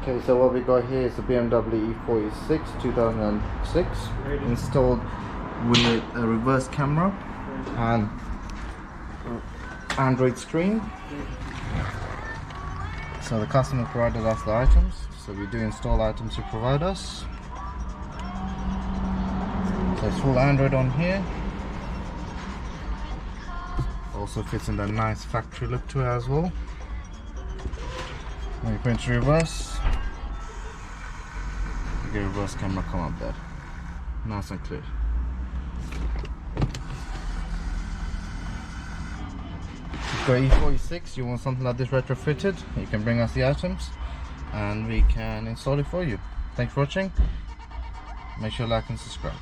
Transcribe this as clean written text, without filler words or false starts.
Okay, so what we got here is the BMW E46 2006 installed with a reverse camera and Android screen. So the customer provided us the items, so we do install items you provide us. So it's full Android on here. Also fits in that nice factory look to it as well. When you put into reverse, you get reverse camera come up there, nice and clear. If you've got E46, you want something like this retrofitted, you can bring us the items and we can install it for you. Thanks for watching. Make sure to like and subscribe.